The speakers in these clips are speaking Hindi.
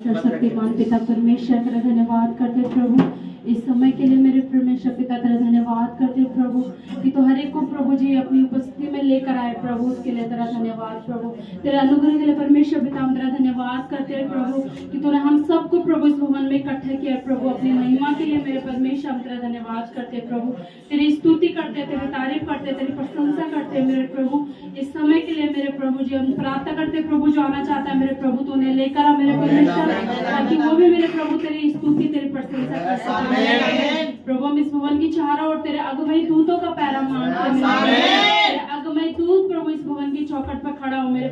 शक्तिमान पिता परमेश्वर तेरा धन्यवाद करते प्रभु इस समय के लिए मेरे परमेश्वर पिता तेरा धन्यवाद करते प्रभु कि तो हर एक को प्रभु जी अपनी उपस्थिति में लेकर आए प्रभु उसके लिए तेरा धन्यवाद प्रभु तेरे अनुग्रह के लिए परमेश्वर पिता हम तेरा धन्यवाद करते हैं प्रभु कि तूने हम सबको प्रभु इस भवन में इकट्ठा किया प्रभु अपनी महिमा के लिए मेरे परमेश्वर हम तेरा धन्यवाद करते हैं प्रभु तेरी स्तुति करते तेरी तारीफ करते तेरी प्रशंसा करते मेरे प्रभु इस समय के लिए मेरे प्रभु जी हम प्रार्थना करते प्रभु जो आना चाहता है मेरे प्रभु तूने लेकर आ मेरे परमेश्वर ताकि वो भी मेरे प्रभु तेरी स्तुति तेरी प्रशंसा कर सके प्रभु हम इस भवन की चारों ओर तेरे अगुवाई दूतों का पैरा मांगते हैं तेरे अगुवाई दूत प्रभु इस भवन की चौखट पर खड़ा हो मेरे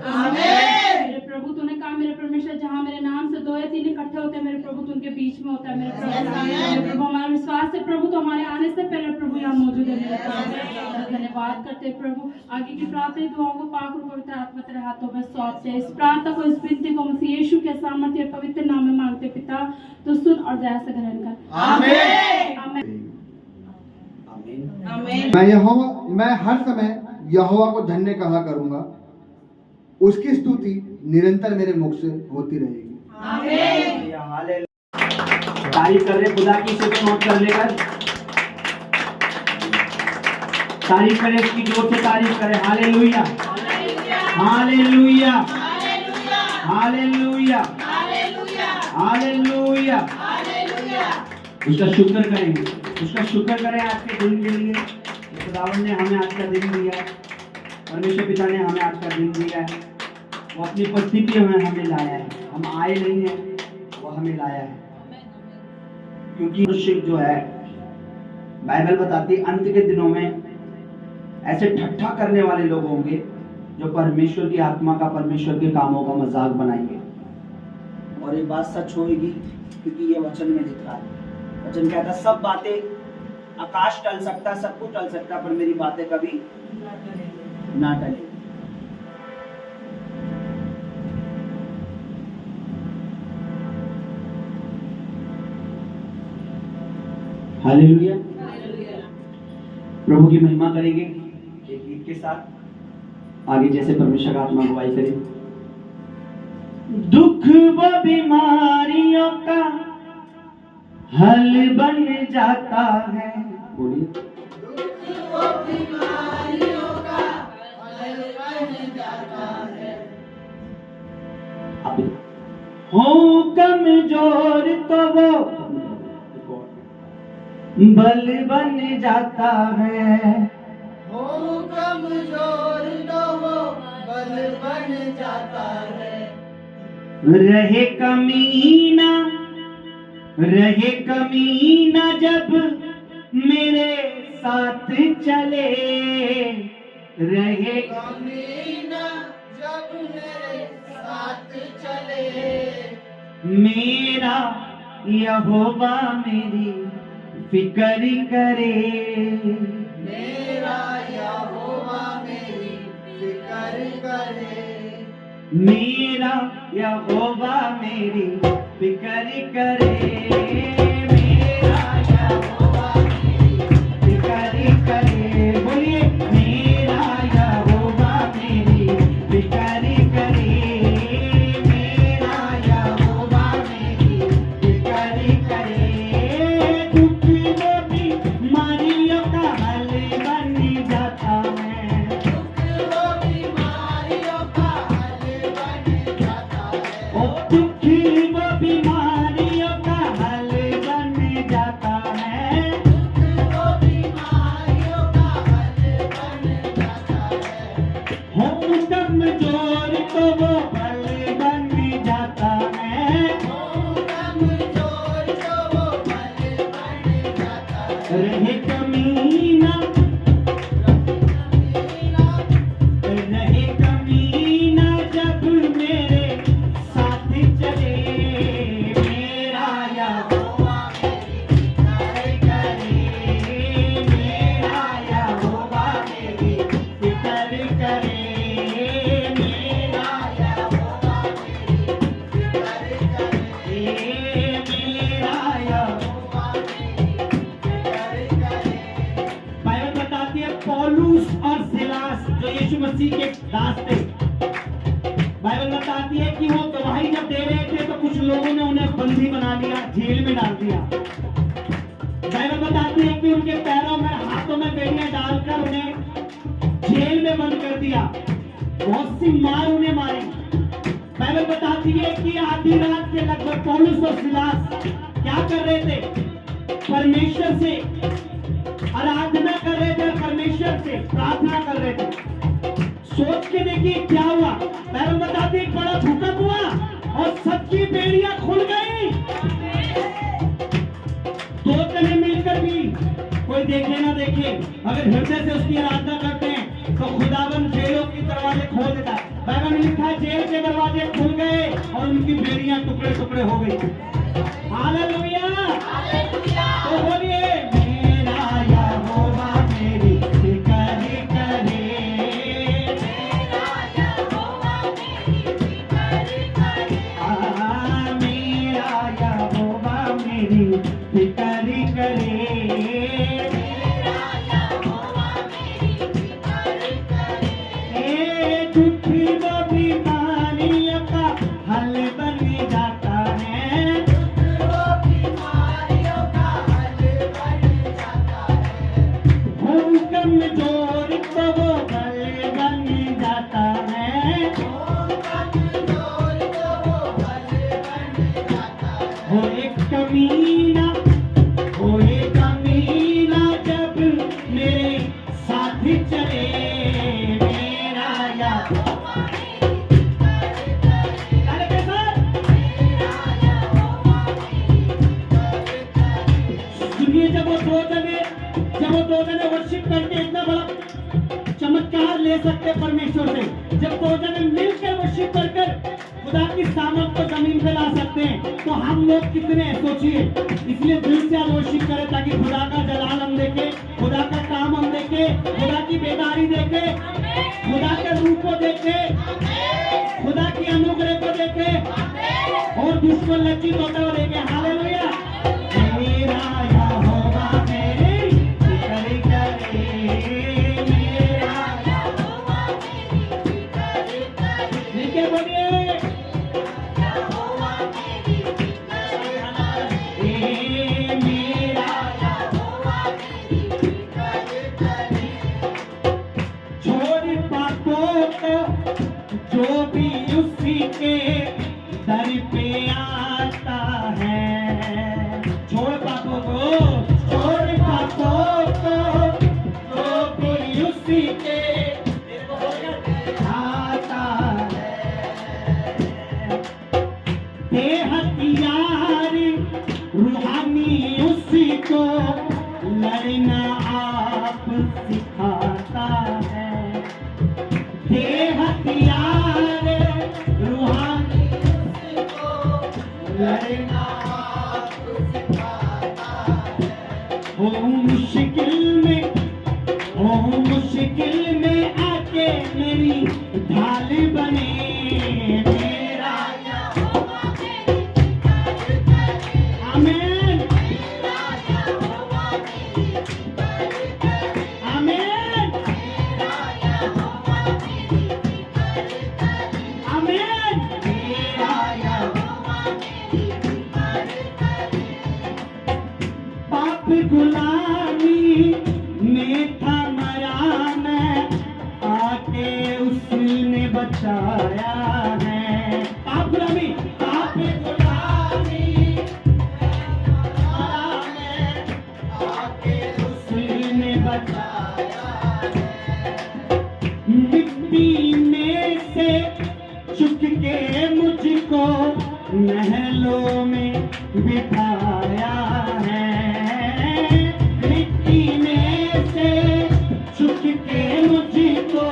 प्रभु तूने कहा मेरे परमेश्वर जहाँ मेरे नाम से 2 या 3 इकट्ठे होते हैं मेरे प्रभु तू उनके बीच में होता है मेरे प्रभु हमारा विश्वास है प्रभु तो हमारे आने से पहले प्रभु यहाँ मौजूद है मेरे प्रभु धन्यवाद करते प्रभु आगे की प्रार्थना दुआओं को पाक रूप पवित्र आत्मा तेरे हाथों में सौंपते इस प्रार्थना को इस विनती को मसीह यीशु के सामर्थ्य पवित्र नाम में मांगते पिता तो सुन और दया से ग्रहण कर आमीन आमीन मैं हर समय यहोवा को धन्य कहा करूंगा उसकी स्तुति निरंतर मेरे मुख से होती रहेगी आमीन तारीफ कर रहे खुदा की से नोट कर लेकर तारीफ करें इसकी जोर से तारीफ करें हालेलुया हालेलुया हालेलुया हालेलुया उसका शुक्र करेंगे उसका शुक्र करें आज के दिन के लिए खुदावन ने हमें आज का दिन दिया परमेश्वर पिता ने हमें आज का दिन दिया है वो अपनी उपस्थिति में हमें लाया है हम आए नहीं है वो हमें लाया है क्योंकि मनुष्य जो है बाइबल बताती है अंत के दिनों में ऐसे ठट्ठा करने वाले लोग होंगे जो परमेश्वर की आत्मा का परमेश्वर के कामों का मजाक बनाएंगे और ये बात सच होगी क्योंकि ये वचन में लिखा है वचन कहता सब बातें आकाश टल सकता सब कुछ टल सकता पर मेरी बातें कभी ना टले हालेलुया प्रभु की महिमा करेंगे एक गीत के साथ आगे जैसे परमेश्वर का आत्मा अगुवाई करे दुख व बीमारियों का हल बन जाता है बोलिए दुख व बीमारियों का हल बन जाता है हो कमजोर तो वो बल बन जाता है हो कमजोर तो वो बल बन जाता है रहे कमीना जब मेरे साथ चले रहे कमीना जब मेरे साथ चले मेरा यहोवा मेरी फिक्र करे मेरा यहोवा मेरी फिक्र करे मेरा यहोवा मेरी फिक्र करे मेरा यहोवा मेरी फिक्र करे बोलिए मेरा यहोवा मेरी फिक्र करे मेरा यहोवा मेरी फिक्र करे दुख व बीमारियों का हल बन जाता है दुख व बीमारियों का हल बन जाता है ओ दुख व बीमारियों का हल बन जाता है दुख व बीमारियों का हल बन जाता है हो कमजोर तो वो बल बन जाता है कमजोर तो वो बल बन जाता है रहे कमीना रहे कमीना जब मेरे साथ चले मेरा यहोवा मेरी फिक्र करे मेरा यहोवा मेरी फिक्र करे मेरा यहोवा मेरी फिक्र करे मेरा यहोवा बाइबल बताती है पौलुस और सिलास जो यीशु मसीह के दास थे बाइबल बताती है कि वो गवाही जब दे रहे थे तो कुछ लोगों लोगों ने उन्हें बंदी बना लिया, जेल में डाल दिया। बाइबल बताती है कि उनके पैरों में हाथों में बेड़ियां डालकर उन्हें जेल में बंद कर दिया, बहुत सी मार उन्हें मारी। बाइबल बताती है कि आधी रात के लगभग पौलुस और सिलास क्या कर रहे थे? परमेश्वर से आराधना कर रहे थे, परमेश्वर से प्रार्थना कर रहे थे। सोच के देखिए क्या हुआ। बाइबल बताती है बड़ा भूकंप हुआ और सबकी बेड़ियां खुल गई। दो जने मिलकर भी कोई देखे ना देखे, अगर हृदय से उसकी आराधना करते हैं तो खुदावन जेलों के दरवाजे खोल देता है। बाइबल में लिखा है जेल के दरवाजे खुल गए और उनकी बेड़ियां टुकड़े टुकड़े हो गई। हालेलुया, तो बोलिए मेरा यहोवा मेरी फिकर करे, मेरा यहोवा मेरी फिकर करे, मेरा यहोवा मेरी फिकर करे, मेरा यहोवा मेरी फिकर करे। दुख व बीमारियों का हल बन जाता है, कमजोर को वो बल बन जाता है, हो एक कमीना जब मेरे साथ चले, मेरा यहोवा सुनिए, जब वो दो जने वर्शिप करके इतना बड़ा चमत्कार ले सकते परमेश्वर से, जब दो जने मिलकर वर्शिप कर खुदा की सामर्थ को जमीन पे ला सकते हैं, तो हम लोग कितने हैं सोचिए। इसलिए दिल से आज वर्शिप करें ताकि खुदा का जलाल हम देखे, खुदा का काम हम देखे, खुदा की बेदारी देखे, खुदा के रूप को देखे, खुदा की अनुग्रह को देखे और दुश्मन लज्जित होता हुआ देखे। हालेलुया, मेरा यहोवा मेरी फिकर करे, मेरा यहोवा मेरी फिकर करे। नीचे बोलिए यहोवा मेरी फिकर करे, मेरा यहोवा मेरी फिकर करे। छोड़ पापों को जो भी उसी के दर पे आता है, छोड़ पापों को जो भी उसी के आता है। दे हथियार रूहानी उसी को लड़ना आप सिखाता है, दे हथियार रूहानी उसी को लड़ना आप सिखाता है। हो मुश्किल में आके मेरी ढाल बने, मेरा यहोवा मेरी फिकर करे, आमीन, मेरा यहोवा मेरी फिकर करे, आमीन, मेरा यहोवा मेरी फिकर करे, आमीन, मेरा यहोवा मेरी फिकर करे। पाप गुलामी में था मरा मैं, आके उसने बचाया है। पाप गुलामी मरा मैं, आके उसने बचाया है। मिट्टी में से चुक के मुझको महलों में बिठाया है, मिट्टी में से चुक के मुझको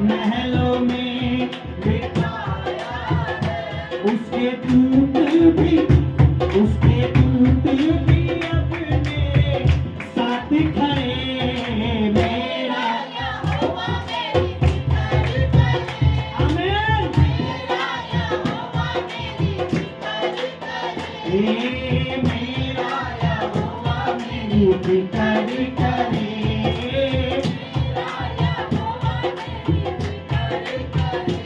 महलों में बिठाया है। उसके दूत भी अपने साथ खड़े, मेरा यहोवा मेरी फिकर करे, आमीन, मेरा यहोवा मेरी फिकर करे, मेरा यहोवा मेरी फिकर करे, मेरा यहोवा मेरी फिकर करे।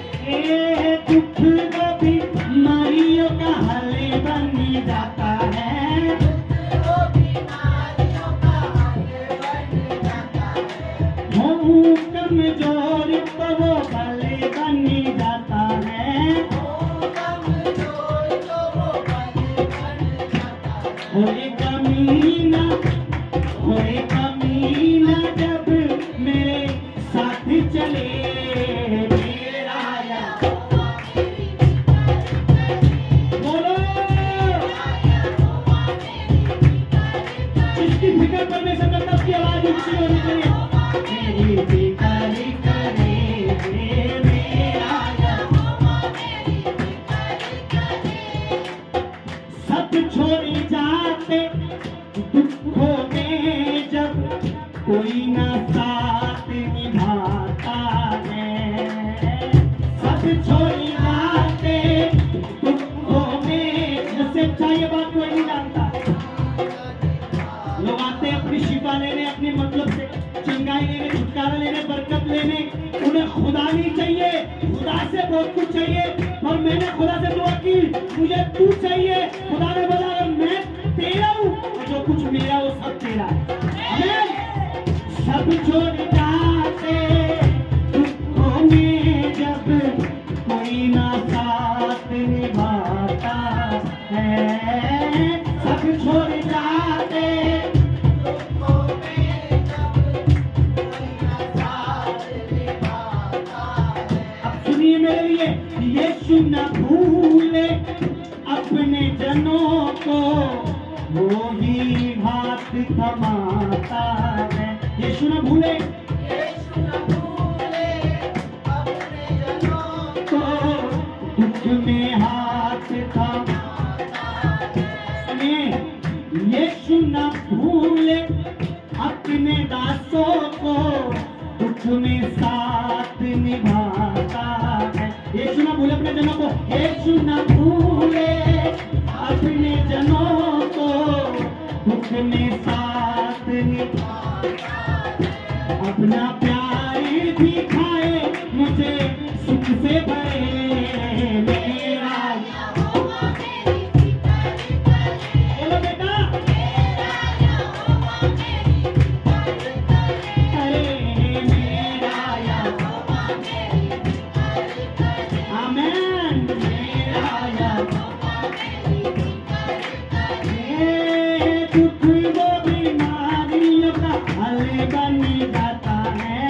दुख को भी मारियों का हल हल बन जाता है। वो बीमारियों का हल बन जाता है। हूँ कमजोर तो वो बल बन जाता है। वो कमजोर तो वो बल बन जाता है। होए कमीना जब मेरे साथ चले मेरा यहोवा मेरी फिकर करे। बोलो यहोवा मेरी फिकर करे। जिसकी फिक्र परमेश्वर करता उसकी आवाज ऊंची होनी चाहिए। मेरी फिक्र करे मेरा यहोवा मेरी फिकर करे। सब छोड़ जाते दुखों में जब कोई ना साथ निभाता है। सब छोड़ जाते दुखों में, मुझसे अच्छा ये बात कोई नहीं जानता। लोग आते हैं अपनी शिफा लेने, अपनी मतलब से चंगाई लेने, छुटकारा लेने, बरकत लेने। उन्हें खुदा नहीं चाहिए, खुदा से बहुत कुछ चाहिए। और मैंने खुदा से दुआ की, मुझे तू चाहिए। खुदा ने बोला मैं तेरा हूँ और जो कुछ मेरा वो सब तेरा है। आमीन। सब छोड़ जाते दुखों में जब कोई ना साथ निभाता है। सब छोड़ जाते दुखों में जब कोई ना साथ निभाता है। अब सुनिए मेरे लिए, यीशु न भूले अपने जनों को, वो ही हाथ थमाता है। यीशु न भूले यीशु न भूले अपने जनों को, दुख में हाथ थमाता है। सुनिए, यीशु न भूले अपने दासों को, दुख में साथ निभाता है। यीशु न भूले अपने जनों को, यीशु न भूले अपने जनों को, दुख में साथ निभाता है। अपना प्यार दिखाए मुझे सुख से भरे मेरा यहोवा मेरी फिकर करे। बोलो बेटा, मेरा यहोवा मेरी फिकर करे। अरे मेरा यहोवा मेरी फिकर करे। आमेन। मेरा यहोवा मेरी फिकर करे। दुख वो बीमारियों का हल बन जाता है।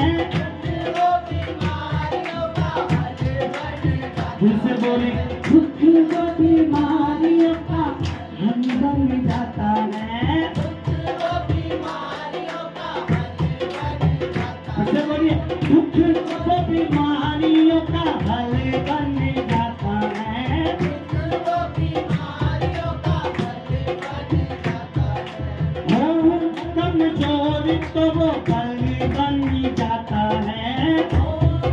वो बीमारियों का हल बन जाता है। फिर से बोले, दुख वो बीमारियों का हल बन जाता है। वो बीमारियों का हल बन जाता है। फिर से बोलिए, दुख वो बीमारियों का हल बन जाता है। वो बीमारियों का हल बन जाता है। हूँ कमजोर तो वो बल बन जाता है।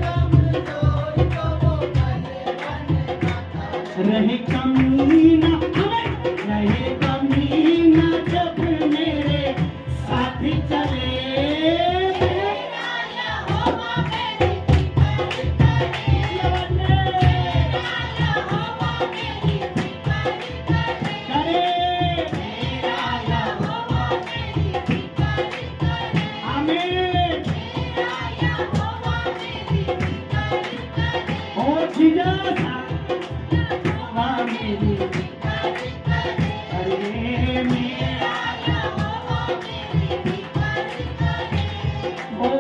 कमजोर तो वो बल बन जाता है। रहे कमीना, रहे कमीना जब मेरे साथ चले। मेरा यहोवा मेरी फिकर करे। मेरा यहोवा मेरी फिकर करे। मेरा यहोवा मेरी फिकर करे। आमीन। मेरा यहोवा मेरी फिकर करे। ओ जीसस, यहोवा मेरी फिकर करे। अरे मेरा यहोवा मेरी फिकर करे। ओ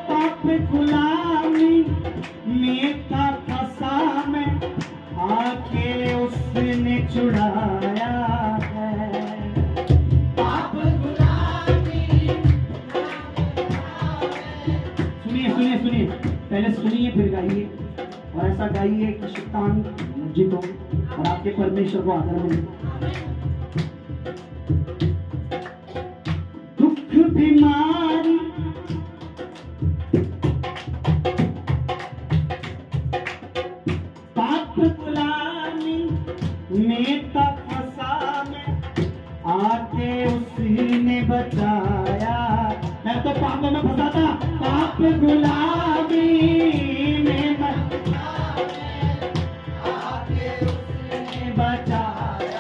पाप गुलामी में था फंसा मैं, आके उसने छुड़ाया है। पाप गुलामी सुनिए सुनिए सुनिए, पहले सुनिए फिर गाइए, और ऐसा गाइए कि शैतान लज्जित हो और आपके परमेश्वर को आदर मिले। दुख बीमारी पाप गुलामी में तक फंसा मैं, आके उसने बचाया। मैं तो पापों में फंसा था, पाप गुलामी में आके उसने बचाया।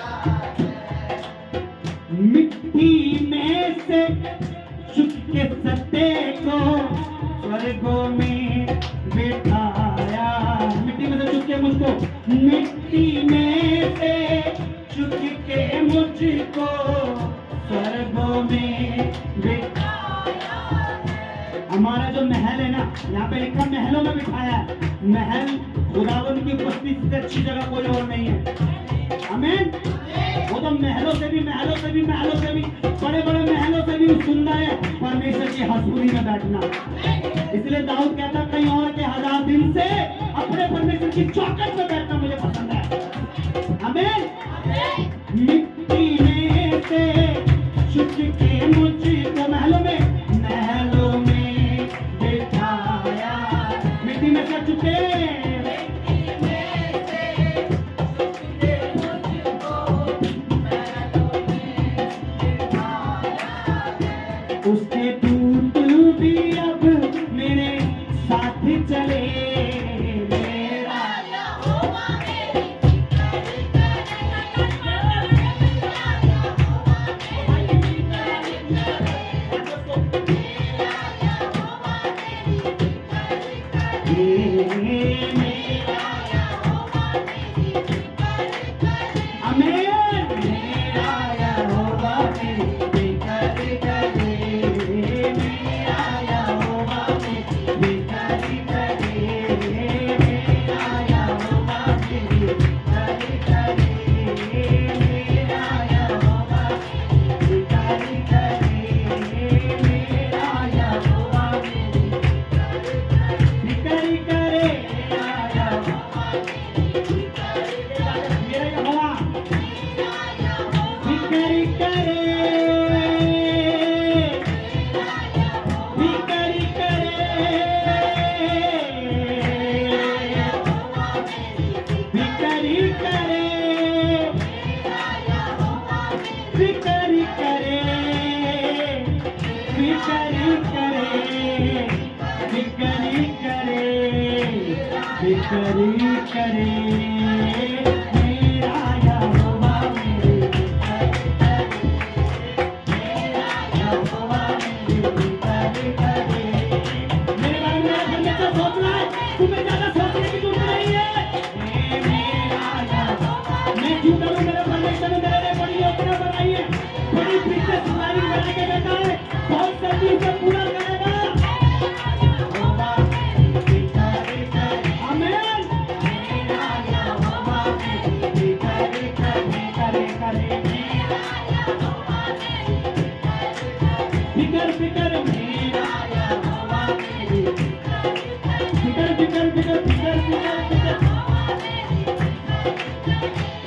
मुझको स्वर्गों में बिठाया है। हमारा जो महल है ना, यहाँ पे लिखा महलों में बिठाया है। महल खुदावंद की उपस्थिति से अच्छी जगह कोई और नहीं है। आमीन। वो तो महलों से भी बड़े बड़े महलों से भी सुंदर है परमेश्वर की हजूरी में बैठना। इसलिए दाऊद कहता कहीं और के 1000 दिन से अपने परमेश्वर की चौखट में बैठना मुझे पसंद है। आमीन। मिट्टी में से चुक के मुझको महलों में बिठाया। मिट्टी में से चुके उसके दूत भी अब मेरे साथ चले। मेरा यहोवा मेरी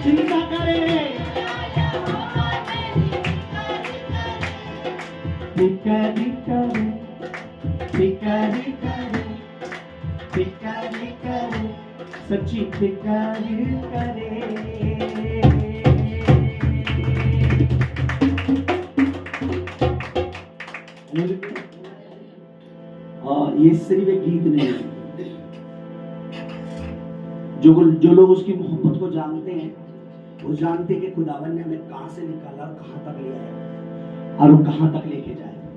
चिंता करे फिक्री करे सच्ची फिक्री करे। ये सिर्फ एक गीत नहीं है। जो लोग उसकी मोहब्बत को जानते हैं वो जानते हैं कि खुदावन ने हमें कहां से निकाला और कहां तक ले आया और वो कहां तक लेके जाएगा।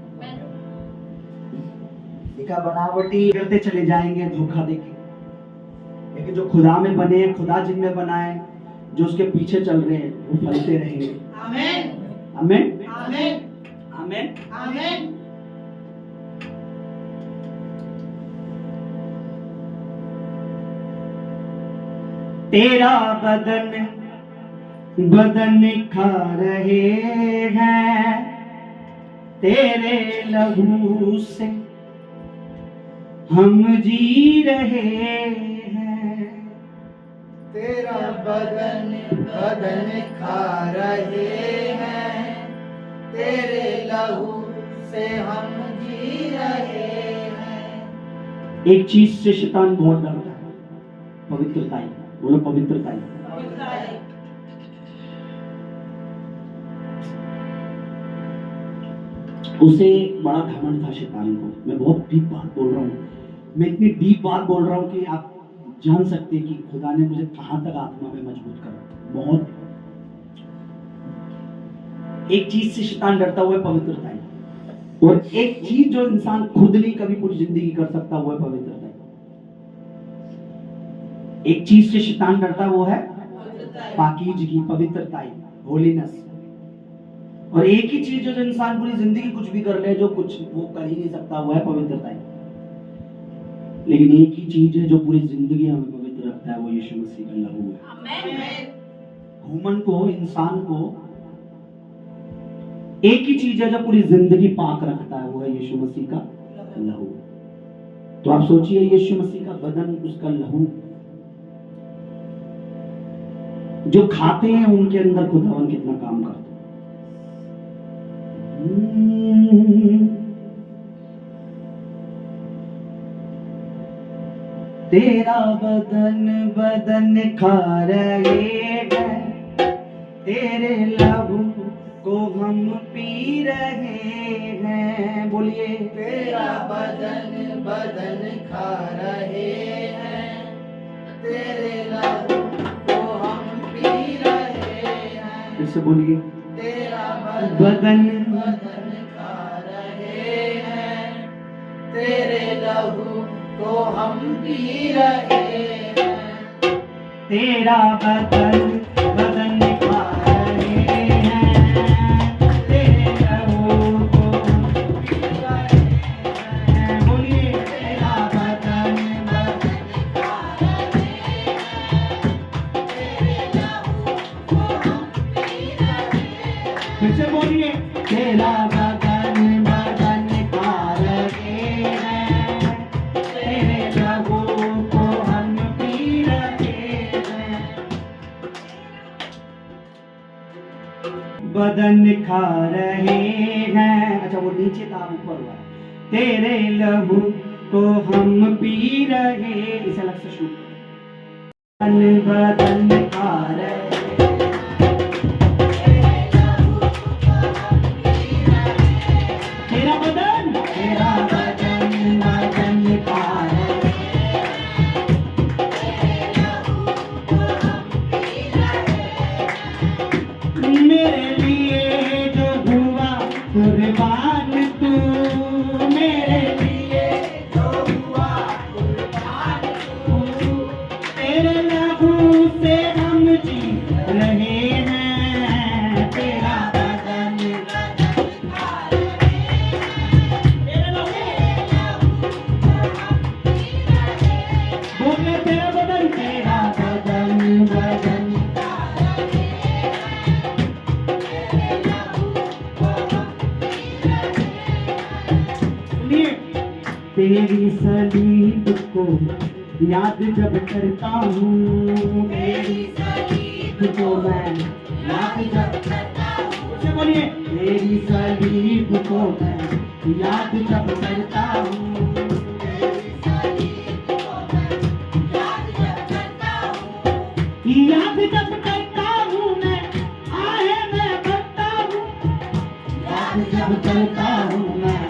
देखा बनावटी करते चले जाएंगे धोखा देके, लेकिन जो खुदा में बने हैं, खुदा जिनमें बनाए, जो उसके पीछे चल रहे हैं वो फलते रहेंगे। आमीन आमीन आमीन आमीन आमीन। तेरा बदन खा रहे हैं, तेरे लहू से हम जी रहे हैं। तेरा बदन खा रहे हैं, तेरे लहू से हम जी रहे हैं। एक चीज से शैतान बहुत डरता है, पवित्रता। बोलो पवित्रता। उसे बड़ा घमंड था शैतान को। मैं बहुत डीप बात बोल रहा हूँ, मैं इतनी डीप बात बोल रहा हूँ कि आप जान सकते हैं कि खुदा ने मुझे कहां तक आत्मा में मजबूत करा। बहुत एक चीज से शैतान डरता हुआ है, पवित्रता। और एक चीज जो इंसान खुद नहीं कभी पूरी जिंदगी कर सकता वो है पवित्रता। एक चीज से शैतान डरता वो है पाकीज़गी, पवित्रता, होलीनेस। और एक ही चीज जो इंसान पूरी जिंदगी कुछ भी कर ले, जो कुछ वो कर ही नहीं सकता, वो है पवित्रता ही। लेकिन एक ही चीज है जो पूरी जिंदगी हमें पवित्र रखता है, वो यीशु मसीह का लहू है। ह्यूमन को, इंसान को एक ही चीज है जो पूरी जिंदगी पाक रखता है, वो है यीशु मसीह का लहू। तो आप सोचिए, यीशु मसीह का बदन, उसका लहू, जो खाते हैं उनके अंदर खुदावन कितना काम करता है। तेरा बदन बदन खा रहे हैं, तेरे लहू को हम पी रहे हैं। बोलिए, तेरा बदन बदन खा रहे हैं, तेरे लहू को हम पी रहे हैं। फिर से बोलिए, तेरा बदन बदन खा रहे हैं, तेरे लहू को हम पी रहे हैं। तेरा बदन बदन खा रहे हैं, तेरे लहू को हम पी रहे हैं। बोलिए, तेरा बदन बदन खा रहे हैं, तेरे लहू को हम पी रहे हैं। फिर से बोलिए, तेरा बदन बदन खा रहे हैं, तेरे लहू को हम पी रहे हैं। बदन खा रहे हैं, अच्छा वो नीचे था, ऊपर हुआ। तेरे लहू को हम पी रहे, इसे अलग से शुरू। बदन बदन खा रहे हैं, तेरा बदन बदन खा रहे हैं। मेरे लिए जो हुआ कुर्बान तू, मेरे लिए जो हुआ कुर्बान तू, तेरे लहू से हम जी रहे हैं। तेरा बदन बदन खा रहे हैं, तेरे लहू बोले, तेरा बदन बदन खा रहे हैं, तेरे लहू को हम पी रहे हैं। सुनिए, तेरी सलीब को याद जब करता हूँ, तेरी सलीब को मैं याद जब करता हूँ। उसे बोलिए, तेरी सलीब को मैं याद जब करता हूँ, तेरी सलीब को मैं याद जब करता हूँ। याद जब करता हूँ मैं, आहे मैं भरता हूँ। याद जब करता हूँ मैं,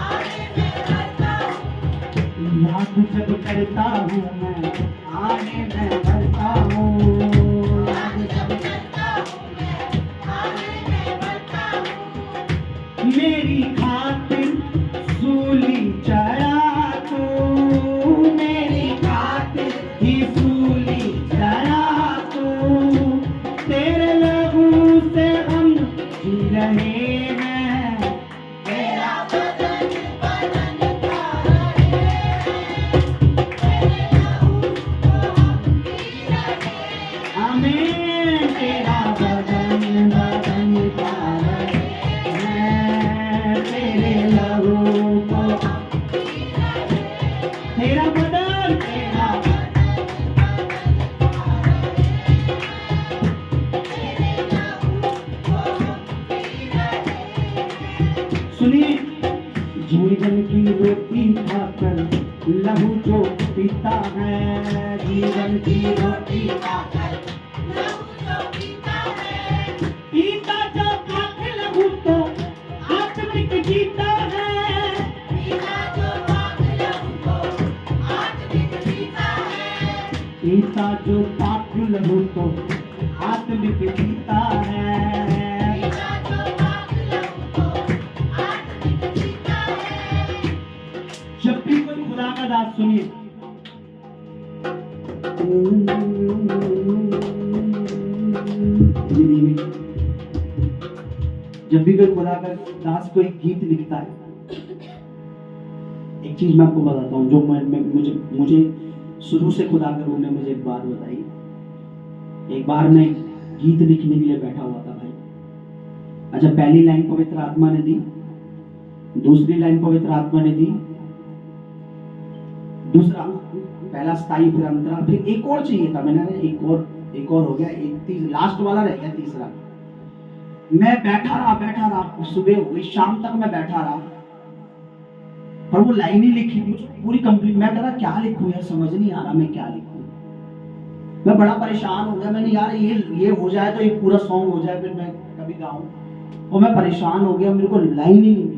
आहे मैं भरता हूँ। याद जब करता हूँ मैं, आहे मैं भरता हूँ। याद जब करता हूँ मैं, आहे मैं भरता हूँ। मेरी खातिर सूली चढ़ा तू, मेरी खातिर ही सूली चढ़ा तू, तेरे लहू से हम जी रहे हैं। तेरा बदन बदन खा रहे हैं, तेरे लहू को हम पी रहे हैं। आमीन। तेरा बदन बदन खा रहे हैं, तेरे लहू को हम पी रहे हैं। तेरा बदन, तेरा सुनिए, जीवन की रोटी खाकर लहू जो पीता है, जीवन की रोटी खाकर लहू जो पीता है, पीता जो पाक लहू तो आत्मिक जीता है। पीता जो पाक लहू तो आत्मिक जीता है, पीता जो पाक लहू तो आत्मिक जीता है। जब भी कोई खुदा का दास सुनिए, जब भी कोई खुदा का दास कोई गीत लिखता है, एक चीज मैं आपको बताता हूँ जो मुझे शुरू से खुदा के रूह ने मुझे एक बात बताई। एक बार मैं गीत लिखने के लिए बैठा हुआ था भाई। अच्छा, पहली लाइन पवित्र आत्मा ने दी, दूसरी लाइन पवित्र आत्मा ने दी, दूसरा पहला स्थाई, फिर अंतरा, फिर एक और चाहिए था। मैंने एक और हो गया, लास्ट वाला रह गया तीसरा। मैं बैठा रहा, सुबह हो गई, शाम तक मैं बैठा रहा, पर वो लाइन ही लिखी पूरी कंप्लीट। मैं कह रहा क्या लिखूं यार, समझ नहीं आ रहा मैं क्या लिखूं। मैं बड़ा परेशान हो गया। मैंने यार ये हो जाए तो ये पूरा सॉन्ग हो जाए, फिर मैं कभी गाऊं। और मैं परेशान हो गया, मेरे को लाइन ही नहीं मिली।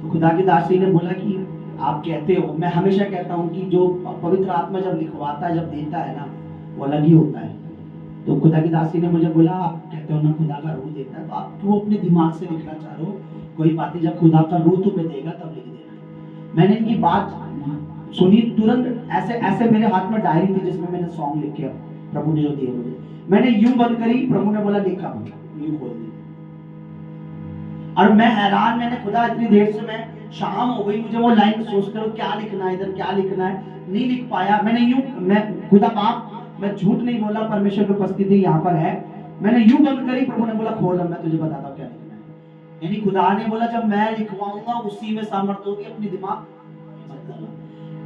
तो खुदा की दासी ने बोला कि आप कहते हो, मैं हमेशा कहता हूं कि जो पवित्र आत्मा जब लिखवाता है, जब देता है ना, वो अलग ही होता है। तो खुदा की दासी ने मुझे बोला, आप कहते हो ना खुदा का रूह देता है, तो आप क्यों अपने दिमाग से लिखना चाह रहे हो? कोई बात नहीं, जब खुदा का रूह तुम्हें देगा तब लिख देना। मैंने इनकी बात सुनी, तुरंत ऐसे मेरे हाथ में डायरी थी जिसमें मैंने सॉन्ग लिखे प्रभु ने जो दिए मुझे। मैंने यूं बंद करी, प्रभु ने बोला लिखा, यूं खोल दी। और मैं हैरान, मैंने खुदा इतनी देर से, मैं शाम हो गई, मुझे वो लाइन सोचते हो क्या लिखना है, इधर क्या लिखना है, नहीं लिख पाया। मैं खुदा बाप, मैं झूठ नहीं बोला, परमेश्वर की उपस्थिति यहाँ पर है। मैंने यूं बंद करी, प्रभु ने बोला खोल, मैं तुझे बताता हूँ क्या लिखना है। यानी खुदा ने बोला जब मैं लिखवाऊंगा उसी में सामर्थ्य होगी, अपनी दिमाग मत लगाओ।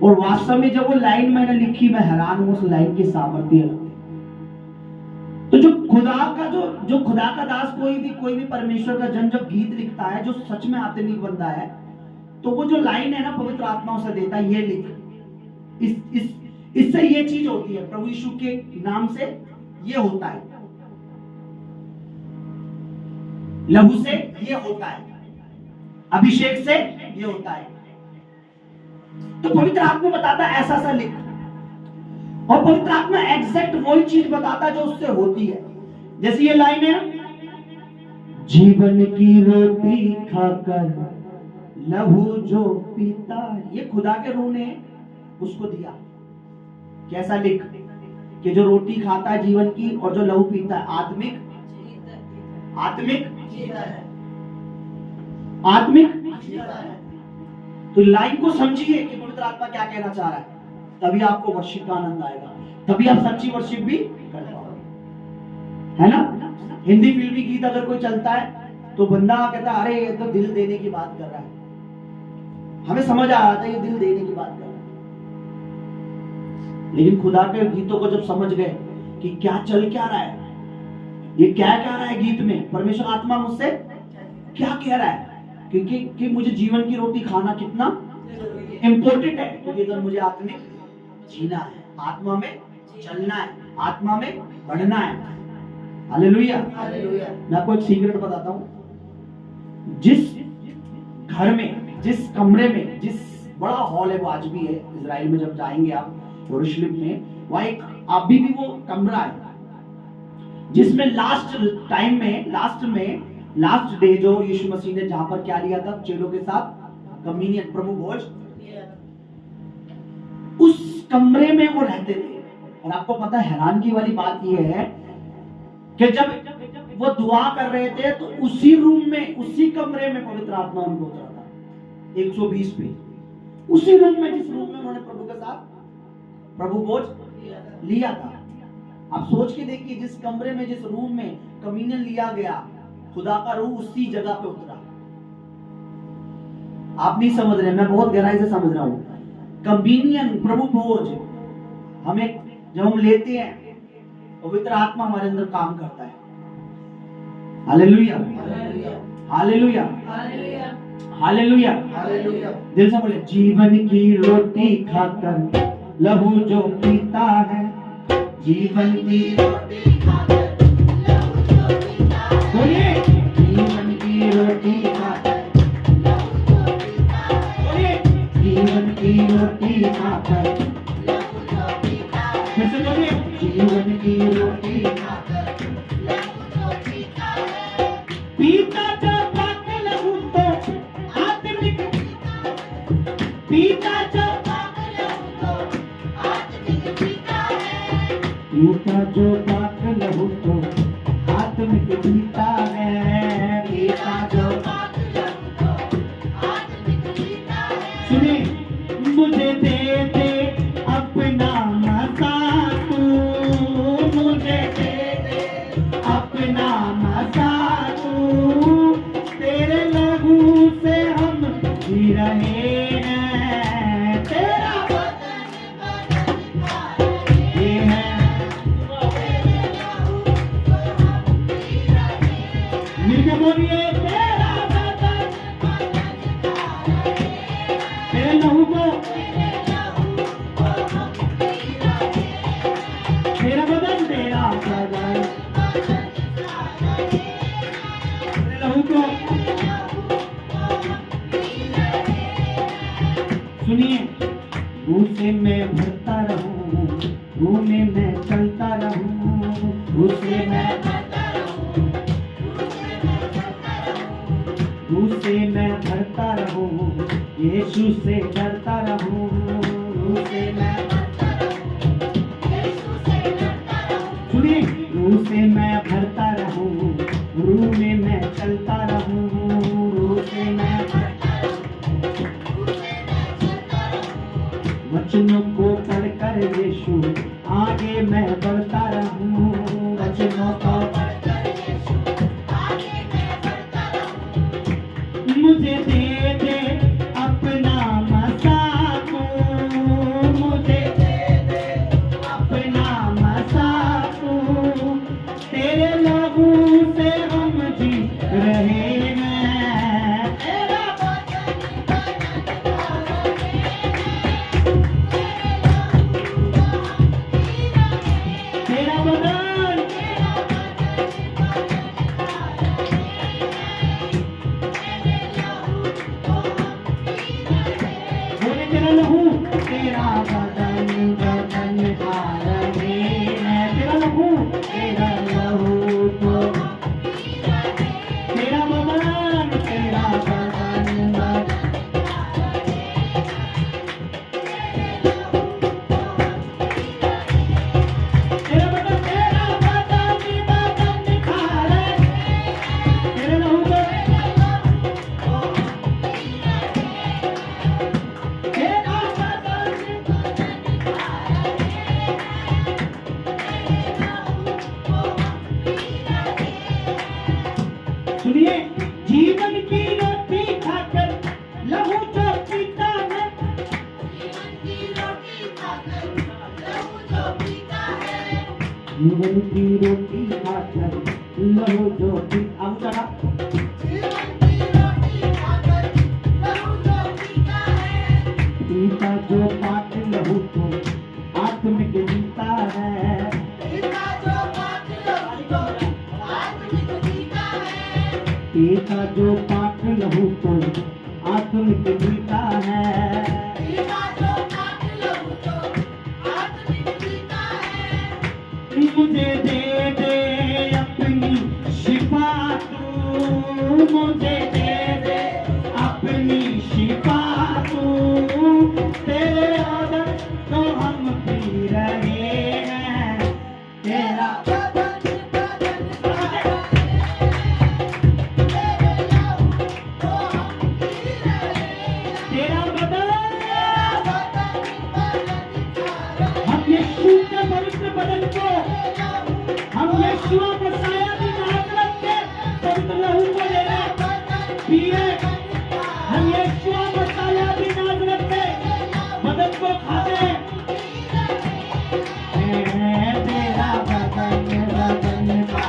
और वास्तव में जब वो लाइन मैंने लिखी, मैं हैरान हूं, उस लाइन की सामर्थ्य अलग थी। तो जो खुदा का दास, कोई भी परमेश्वर का जन जब गीत लिखता है, जो सच में आत्मिक बंदा है, तो वो जो लाइन है ना पवित्र आत्मा उसे देता है, ये लिख, इससे ये चीज होती है, प्रभु यीशु के नाम से ये होता है, लहू से ये होता है, अभिषेक से ये होता है। तो पवित्र आत्मा बताता है ऐसा लिख, और पवित्र आत्मा एग्जैक्ट वही चीज बताता है जो उससे होती है। जैसे ये लाइन है, जीवन की रोटी खाकर लहू जो पीता है, ये खुदा के रूह ने उसको दिया। कैसा लिख कि जो रोटी खाता है जीवन की, और जो लहू पीता है आत्मिक तो लाइन को समझिए कि पवित्र आत्मा क्या कहना चाह रहा है, तभी आपको वर्शिप का आनंद आएगा, तभी आप सच्ची वर्शिप भी कर पाओगे, है ना। हिंदी फिल्मी गीत अगर कोई चलता है तो बंदा कहता है अरे ये तो दिल देने की बात कर रहा है, हमें समझ आ रहा था ये दिल देने की बात कर रहा है। लेकिन खुदा के गीतों को जब समझ गए कि क्या चल क्या रहा है, ये क्या कह रहा है गीत में, परमेश्वर आत्मा मुझसे क्या कह रहा है, क्योंकि मुझे जीवन की रोटी खाना कितना इंपॉर्टेंट है, क्योंकि अगर मुझे आत्मिक जीना है, आत्मा में चलना है, आत्मा में बढ़ना है। हालेलुया। मैं आपको एक सीक्रेट बताता हूं, जिस घर में, जिस कमरे में, जिस बड़ा हॉल है, वो आज भी है इजराइल में, जब जाएंगे आप यरूशलेम में, वहां एक अभी भी वो कमरा है जिसमें लास्ट डे जो यीशु मसीह ने जहां पर क्या लिया था चेलों के साथ, कम्युनियन, प्रभु भोज, उस कमरे में वो रहते थे। और आपको पता है हैरानगी वाली बात यह है कि जब वो दुआ कर रहे थे तो उसी रूम में, उसी कमरे में पवित्र आत्मा उनको उतरा था 120 पे, उसी रूम में जिस रूम में उन्होंने प्रभु के साथ प्रभु भोज लिया था। आप सोच के देखिए, जिस कमरे में, जिस रूम में कम्युनियन लिया गया, खुदा का रूह उसी जगह पे उतरा। आप नहीं समझ रहे, मैं बहुत गहराई से समझ रहा हूं। कम्युनियन, प्रभु भोज, हमें जब हम लेते हैं, पवित्र आत्मा हमारे अंदर काम करता है। Hallelujah, hallelujah, hallelujah, hallelujah. दिल से बोले, जीवन की रोटी खाकर लहू जो पीता है, जीवन की रोटी खाकर लहू जो पीता है, बोलिए जीवन की रोटी खाकर लहू जो पीता है, बोलिए जीवन की रोटी खाकर लहू जो पीता है, फिर से बोलिए जीवन की रोटी खाकर लहू जो पीता है, पीता जो पाक लहू तो आत्मिक, पीता जो पाक लहू तो आत्मिक पीता है, पीता जो पाक लहू तो आत्मिक पीता है, के बोलिए तेरा बदन तेरे लहू को तेरा बदन तेरे लहू को सुनिए उसे मैं भरता रहूं घूमे मैं चलता रहूं उसे मैं भरता रहूं यीशु से डरता रहूं उसे मैं सुनिए उसे मैं भरता रहूं रू में मैं चलता रहूं उसे मैं वचनों को पढ़कर यीशु आगे मैं बढ़ता रहूं वचनों को मुझे दे दे अपना मज़ाक मुझे दे दे अपना मज़ाक तेरे लहू से हम जी रहे हैं तेरा बदन बोले तेरा लहू तेरा बदन बदन खा रहे हैं तेरा लहू तेरा लहू को तेरा बदन तेरा बदन तेरा बदन बदन खा रहे तेरे लहू को तेरा सुनिए जीवन की रोटी खाकर लहू जो पीता है जीवन की रोटी खाकर लहू जो पीता अब चला पीता जो पाट लहू को आत्मिक जीता है पीता जो पाट लहू को आत्मिक जीता है मुझे दे दे अपनी शिफा तू मुझे दे दे अपनी शिफा तू तेरे ऑर्डर तो हम पी रहे हैं तेरा तेरा बदन हम यीशु के पवित्र बदन को हम यीशु मसीह की नाज़रत के पवित्र लहू को ले रहे पिए हम यीशु मसीह की नाज़रत के बदन को खाते तेरा बदन बदन खा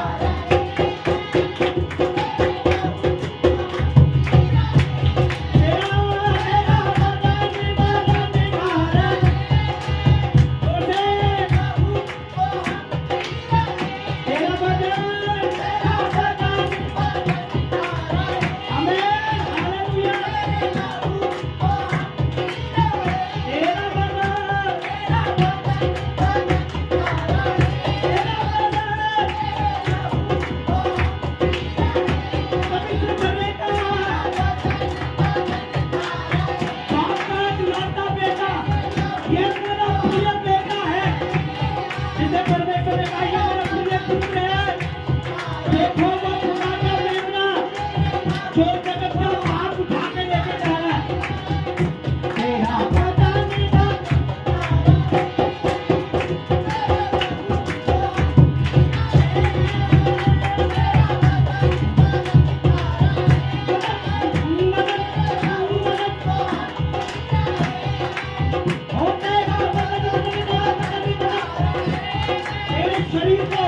शरीर को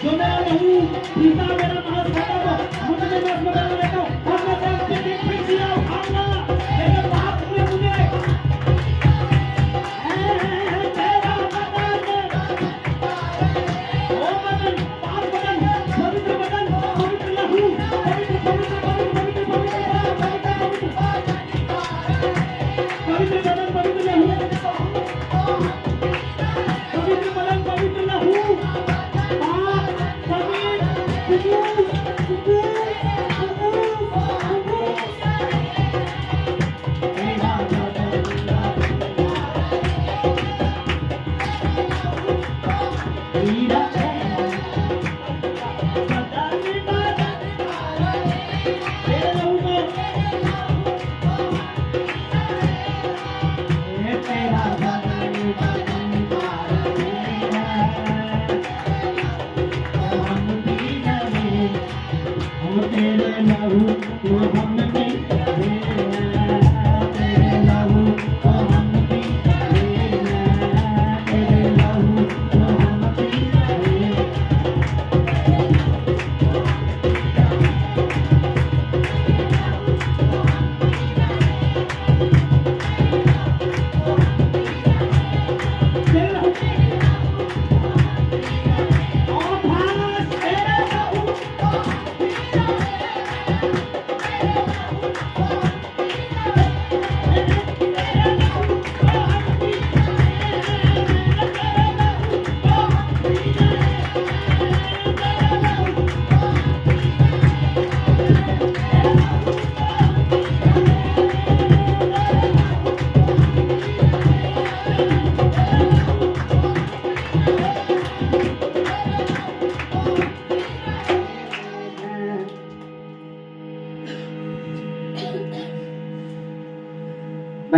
जो मेरा लहू पीता मेरा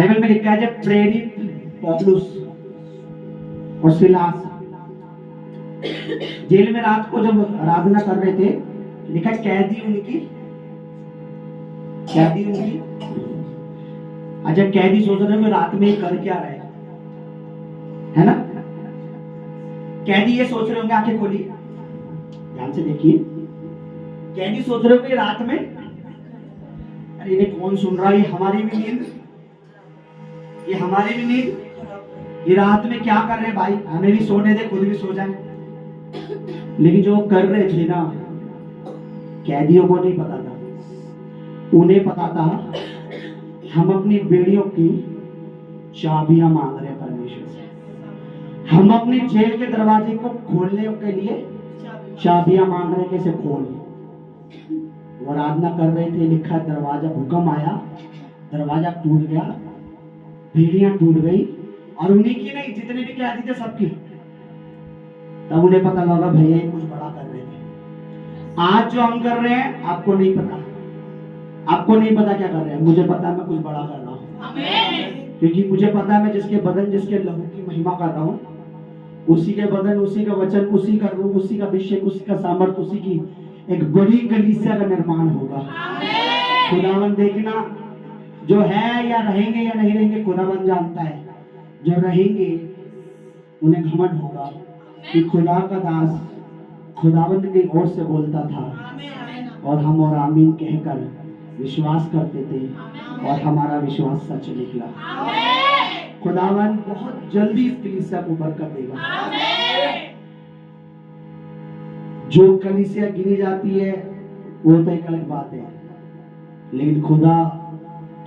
बाइबल में लिखा है जब प्रेरित पौलुस और सिलास जेल में रात को जब आराधना कर रहे थे, लिखा है कैदी उनकी अच्छा कैदी सोच रहे हैं रात में कर क्या रहे है ना। कैदी ये सोच रहे होंगे, आंखें खोली ध्यान से देखिए, कैदी सोच रहे होंगे रात में अरे इन्हें कौन सुन रहा है, ये हमारी भी नींद, ये रात में क्या कर रहे हैं भाई, हमें भी सोने दे, खुद भी सो जाए। लेकिन जो कर रहे थे ना, कैदियों को नहीं पता था, उन्हें पता था हम अपनी बेड़ियों की चाबियां मांग रहे हैं परमेश्वर से, हम अपनी जेल के दरवाजे को खोलने के लिए चाबियां मांग रहे हैं, कैसे खोल। वो आराधना कर रहे थे, लिखा दरवाजा, भूकंप आया, दरवाजा टूट गया, बेड़ियां टूट गई, और उन्हीं की नहीं, जितने भी कैदी थे सबकी। तब उन्हें पता लगा भैया ये कुछ बड़ा कर रहे थे। आज जो हम कर रहे हैं आपको नहीं पता, क्या कर रहे हैं, मुझे पता है मैं कुछ बड़ा कर रहा हूँ। क्योंकि मुझे पता है मैं जिसके बदन, जिसके लहू की महिमा कर रहा हूँ, उसी के बदन, उसी का वचन, उसी का रूप, उसी का अभिषेक, उसी का सामर्थ, उसी की एक बड़ी कलीसिया का निर्माण होगा। खुदावन देखना, जो है या रहेंगे या नहीं रहेंगे खुदावन जानता है, जो रहेंगे उन्हें घमंड होगा कि खुदा का दास खुदावंत की ओर से बोलता था और हम और आमीन कहकर विश्वास करते थे और हमारा विश्वास सच निकला। खुदावन बहुत जल्दी इस कलीसिया को बरकत देगा। जो कलीसिया गिनी जाती है वो तो एक अलग बात है, लेकिन खुदा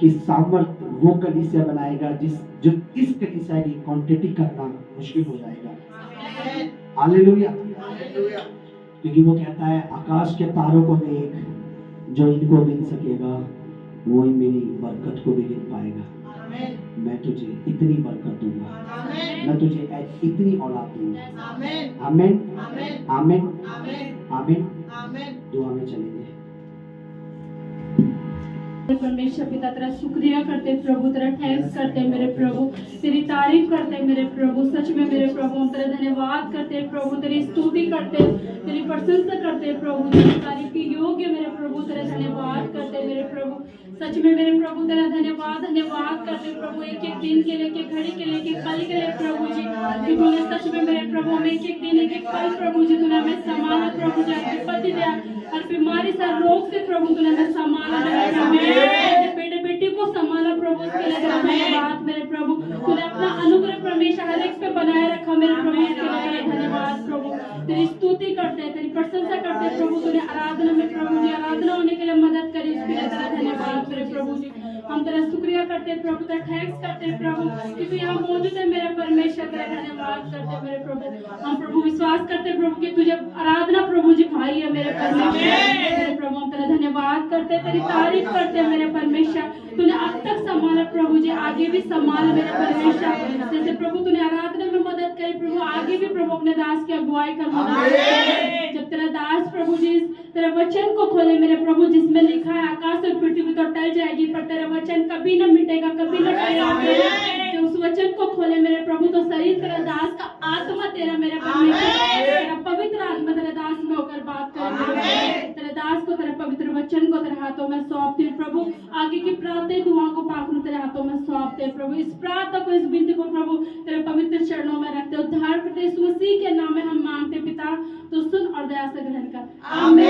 की सामर्थ वो कलीसिया बनाएगा जो इस कलीसिया की क्वांटिटी करना मुश्किल हो जाएगा। हालेलुया। क्योंकि वो कहता है आकाश के तारों को देख, जो इनको गिन सकेगा वो ही मेरी बरकत को भी गिन पाएगा। मैं तुझे इतनी बरकत दूंगा, मैं तुझे इतनी औलाद दूंगा। आमीन, आमीन, आमीन। दुआ में चलेंगे। परमेश्वर पिता तेरा शुक्रिया करते प्रभु, तेरा थैंक्स करते मेरे प्रभु, तेरी तारीफ करते मेरे प्रभु, सच में मेरे प्रभु हम तेरा धन्यवाद करते प्रभु, तेरी स्तुति करते, तेरी प्रशंसा करते प्रभु, तेरी तारीफ के योग्य मेरे प्रभु, तेरा धन्यवाद करते मेरे प्रभु, सच में मेरे प्रभु तेरा धन्यवाद करते प्रभु, एक एक दिन के लिए, एक एक घड़ी के लिए, एक एक पल के लिए प्रभु जी, कि तूने सच में मेरे प्रभु में एक एक दिन, एक एक पल प्रभु जी तूने हमें संभाला प्रभु जी, विपत्ति दिया और बीमारी से, रोग से प्रभु तूने हमें संभाला, बेटे बेटी को संभाला प्रभु, उसके लिए धन्यवाद मेरे प्रभु, तूने अपना अनुग्रह परमेश्वर हर एक पे बनाए रखा मेरे प्रभु, इसके लिए धन्यवाद प्रभु, तेरी स्तुति करते, तेरी प्रशंसा करते प्रभु, तूने आराधना में प्रभु जी आराधना होने के लिए मदद करी, उसके लिए तेरा धन्यवाद मेरे प्रभु जी, हम तेरा शुक्रिया करते प्रभु, तेरा थैंक्स करते प्रभु कि तू यहाँ मौजूद है मेरे परमेश्वर, तेरा धन्यवाद करते मेरे प्रभु, हम प्रभु विश्वास करते प्रभु कि तुझे आराधना प्रभु जी भाई है मेरे परमेश्वर, मेरे प्रभु हम तेरा धन्यवाद करते, तेरी तारीफ करते मेरे परमेश्वर, तूने अब तक संभाला प्रभु जी, आगे भी संभाल मेरे परमेश्वर, जैसे प्रभु तूने आराधना में मदद करी प्रभु, आगे भी प्रभु अपने दास की अगुवाई कर मदद, जब तेरा दास प्रभु जी तेरे वचन को खोले मेरे प्रभु, जिसमें लिखा है आकाश और पृथ्वी तो टल जाएगी पर तेरा वचन कभी न मिटेगा, कभी न टलेगा, उस वचन को खोले मेरे प्रभु, तो शरीर तेरा दास का आत्मा तेरा मेरे परमेश्वर, तेरा पवित्र आत्मा तेरे दास में होकर बात करे, तेरे दास को तेरे पवित्र वचन को तेरे हाथों में सौंपते प्रभु, आगे की प्रार्थना दुआ को पाखरू तेरे हाथों में सौंपते प्रभु, इस प्रार्थना को, इस विनती को प्रभु तेरे पवित्र चरणों में रखते, उद्धार करते, यीशु मसीह के नाम में हम मांगते पिता, तो सुन और दया से ग्रहण कर, आमीन।